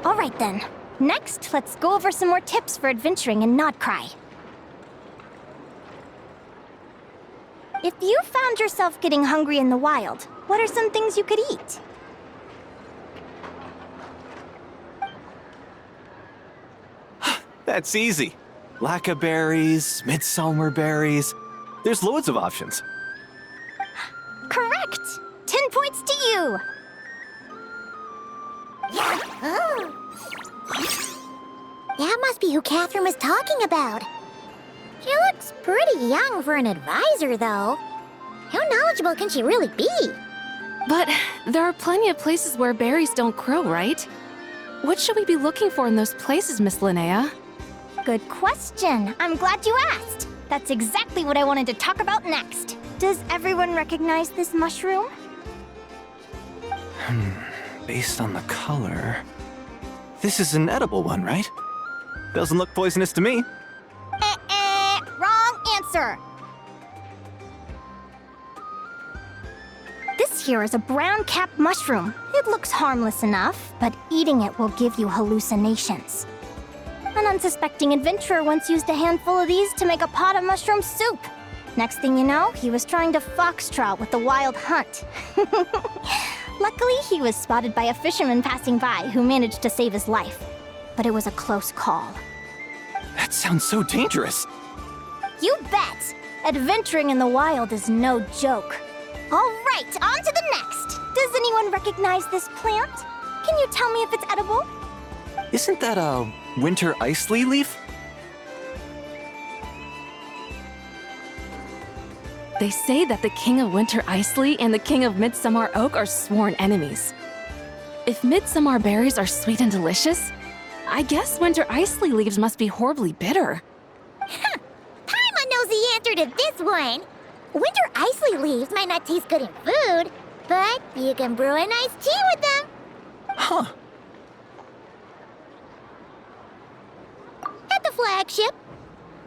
All right then. Next, let's go over some more tips for adventuring in Nodcry. If you found yourself getting hungry in the wild, what are some things you could eat? That's easy. Lacca berries, midsummer berries. There's loads of options. Correct! 10 points to you! That must be who Catherine was talking about. She looks pretty young for an advisor, though. How knowledgeable can she really be? But there are plenty of places where berries don't grow, right? What should we be looking for in those places, Miss Linnea? Good question. I'm glad you asked. That's exactly what I wanted to talk about next. Does everyone recognize this mushroom? Based on the color... This is an edible one, right? Doesn't look poisonous to me. Wrong answer! This here is a brown-capped mushroom. It looks harmless enough, but eating it will give you hallucinations. An unsuspecting adventurer once used a handful of these to make a pot of mushroom soup. Next thing you know, he was trying to foxtrot with the wild hunt. Luckily, he was spotted by a fisherman passing by who managed to save his life. But it was a close call. That sounds so dangerous. You bet! Adventuring in the wild is no joke. All right, on to the next. Does anyone recognize this plant? Can you tell me if it's edible? Isn't that a winter ice lily leaf? They say that the King of Winter Icely and the King of Midsummer Oak are sworn enemies. If midsummer berries are sweet and delicious, I guess winter Icely leaves must be horribly bitter. Paimon knows the answer to this one. Winter Icely leaves might not taste good in food, but you can brew a nice tea with them. Huh. At the flagship.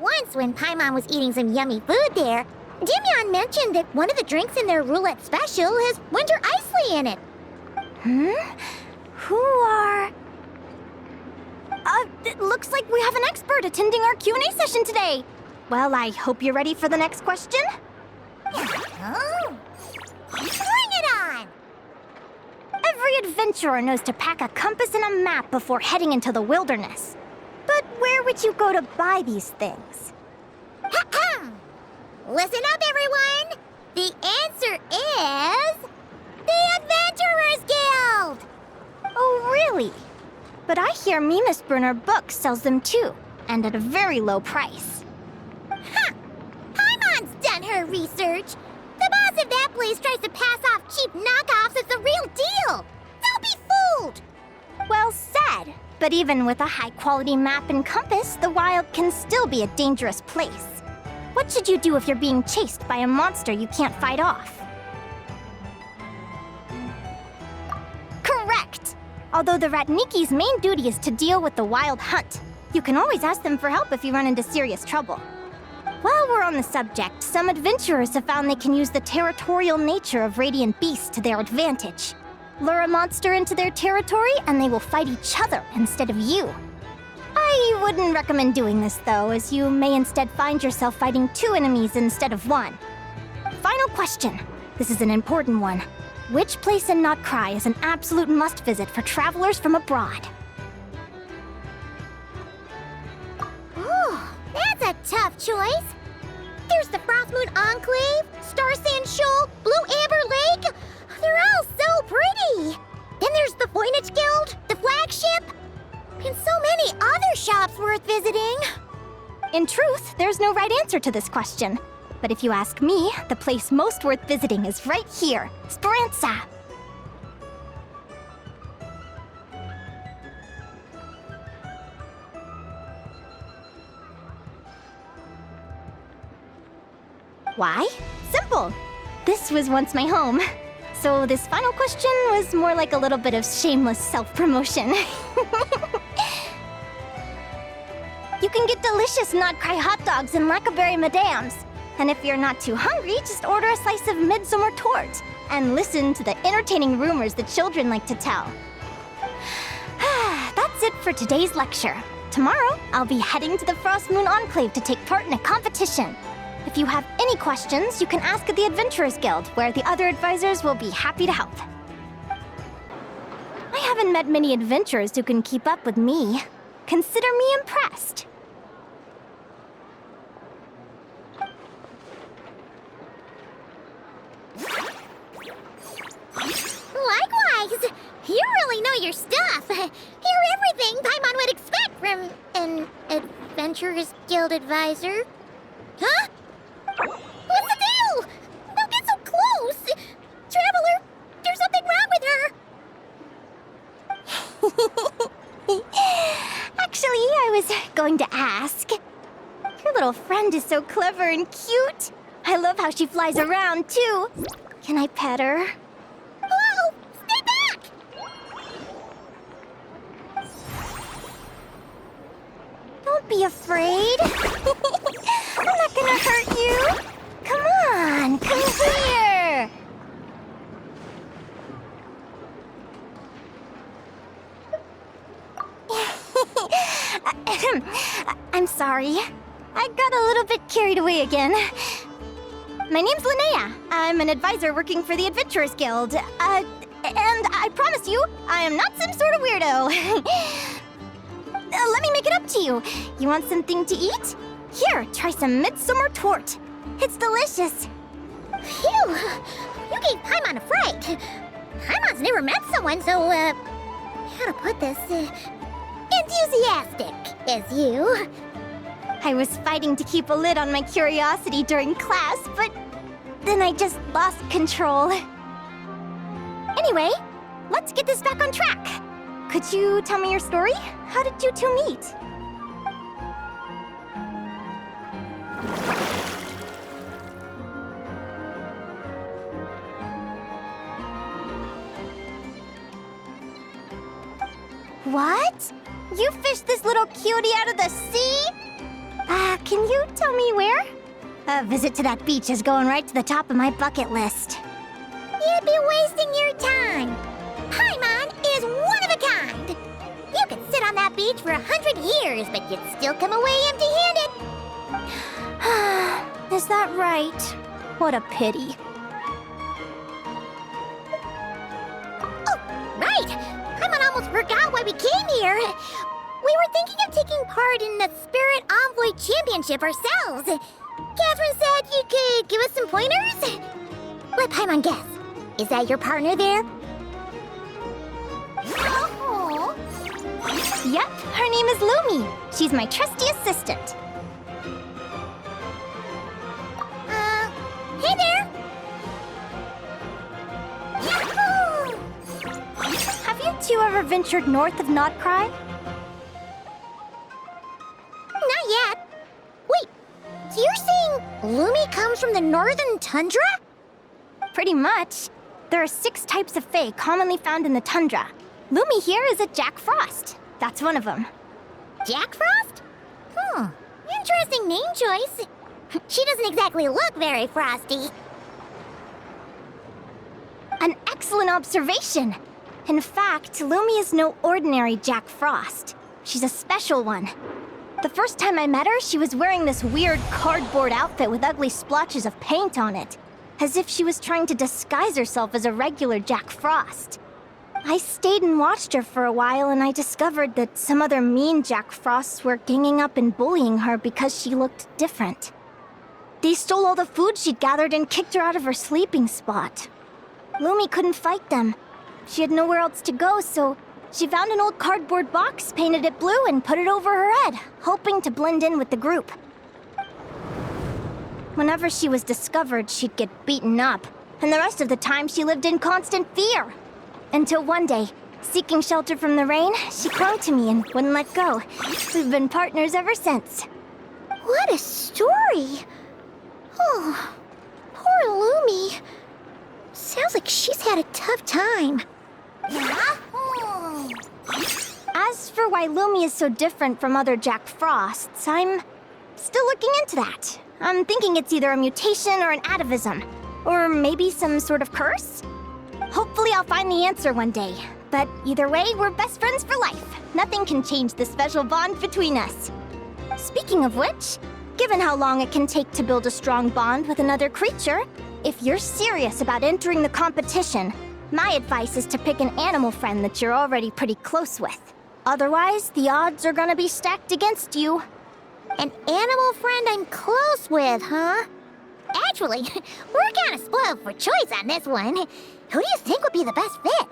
Once when Paimon was eating some yummy food there, Dimyon mentioned that one of the drinks in their roulette special has winter Icely in it. Who are... it looks like we have an expert attending our Q&A session today. Well, I hope you're ready for the next question. Oh. Bring it on! Every adventurer knows to pack a compass and a map before heading into the wilderness. But where would you go to buy these things? Listen up, everyone! The answer is... the Adventurers Guild! Oh, really? But I hear Mimas Brunner Books sells them too, and at a very low price. Paimon's done her research. The boss of that place tries to pass off cheap knockoffs as the real deal. Don't be fooled! Well said. But even with a high-quality map and compass, the wild can still be a dangerous place. What should you do if you're being chased by a monster you can't fight off? Correct! Although the Ratniki's main duty is to deal with the wild hunt, you can always ask them for help if you run into serious trouble. While we're on the subject, some adventurers have found they can use the territorial nature of radiant beasts to their advantage. Lure a monster into their territory, and they will fight each other instead of you. I wouldn't recommend doing this, though, as you may instead find yourself fighting two enemies instead of one. Final question. This is an important one. Which place in Nodcry is an absolute must-visit for travelers from abroad? Oh, that's a tough choice. There's the Frostmoon Enclave, Star Sand Shoal, Blue Amber Lake. They're all so pretty. Then there's the Voynich Guild, the flagship, and so many other shops worth visiting. In truth, there's no right answer to this question. But if you ask me, the place most worth visiting is right here, Speranza. Why? Simple. This was once my home. So this final question was more like a little bit of shameless self-promotion. You can get delicious Nodcry hot dogs and Lackaberry Madams. And if you're not too hungry, just order a slice of midsummer tort and listen to the entertaining rumors the children like to tell. That's for today's lecture. Tomorrow, I'll be heading to the Frost Moon Enclave to take part in a competition. If you have any questions, you can ask at the Adventurers Guild, where the other advisors will be happy to help. I haven't met many adventurers who can keep up with me. Consider me impressed. Likewise! You really know your stuff. You're everything Paimon would expect from an Adventurers Guild advisor. Huh? What's the deal? Don't get so close! Traveler, there's something wrong with her! Actually, I was going to ask. Your little friend is so clever and cute. I love how she flies around, too. Can I pet her? Whoa! Stay back! Don't be afraid. I'm not gonna hurt you. Come on, come here. I'm sorry. I got a little bit carried away again. My name's Linnea. I'm an advisor working for the Adventurers Guild. And I promise you, I am not some sort of weirdo. Let me make it up to you. You want something to eat? Here, try some midsummer tort. It's delicious. Phew! You gave Paimon a fright. Paimon's never met someone so, how to put this, enthusiastic as you. I was fighting to keep a lid on my curiosity during class, but then I just lost control. Anyway, let's get this back on track. Could you tell me your story? How did you two meet? What? You fished this little cutie out of the sea? Can you tell me where? A visit to that beach is going right to the top of my bucket list. You'd be wasting your time. Paimon is one of a kind. You could sit on that beach for 100 years, but you'd still come away empty-handed. Is that right? What a pity. Oh, right! Paimon almost forgot why we came here. We were thinking of taking part in the Spirit Envoy Championship ourselves. Catherine said you could give us some pointers. Let Paimon guess. Is that your partner there? Oh. Yep, her name is Lumi. She's my trusty assistant. Hey there! Yahoo! Have you two ever ventured north of Nodcry? Not yet. Wait, so you're saying Lumi comes from the northern tundra? Pretty much. There are 6 types of fae commonly found in the tundra. Lumi here is a Jack Frost. That's one of them. Jack Frost? Interesting name choice. She doesn't exactly look very frosty. An excellent observation. In fact, Lumi is no ordinary Jack Frost. She's a special one. The first time I met her, she was wearing this weird cardboard outfit with ugly splotches of paint on it, as if she was trying to disguise herself as a regular Jack Frost. I stayed and watched her for a while, and I discovered that some other mean Jack Frosts were ganging up and bullying her because she looked different. They stole all the food she'd gathered and kicked her out of her sleeping spot. Lumi couldn't fight them. She had nowhere else to go, so she found an old cardboard box, painted it blue, and put it over her head, hoping to blend in with the group. Whenever she was discovered, she'd get beaten up, and the rest of the time she lived in constant fear. Until one day, seeking shelter from the rain, she clung to me and wouldn't let go. We've been partners ever since. What a story! Oh, poor Lumi. Sounds like she's had a tough time. As for why Lumi is so different from other Jack Frosts, I'm still looking into that. I'm thinking it's either a mutation or an atavism. Or maybe some sort of curse? Hopefully I'll find the answer one day. But either way, we're best friends for life. Nothing can change the special bond between us. Speaking of which, given how long it can take to build a strong bond with another creature, if you're serious about entering the competition, my advice is to pick an animal friend that you're already pretty close with. Otherwise, the odds are gonna be stacked against you. An animal friend I'm close with, huh? Actually, we're kind of spoiled for choice on this one. Who do you think would be the best fit?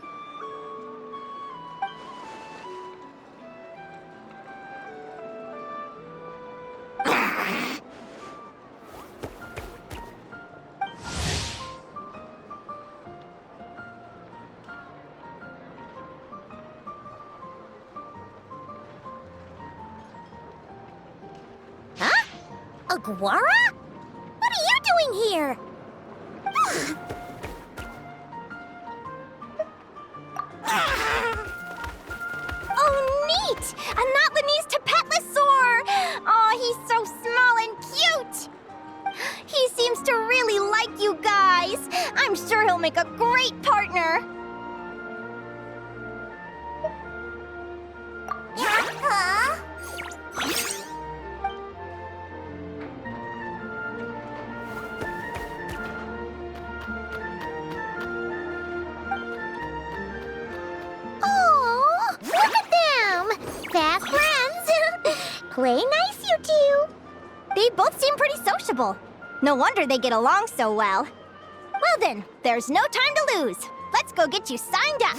Huh? Aguara? What are you doing here? Oh, neat! A Notlanese Tapetlosaur! Aw, he's so small and cute! He seems to really like you guys. I'm sure he'll make a great partner. Huh? Oh, look at them! Fast friends! Play nice, you two! They both seem pretty sociable. No wonder they get along so well. Well then, there's no time to lose. Let's go get you signed up.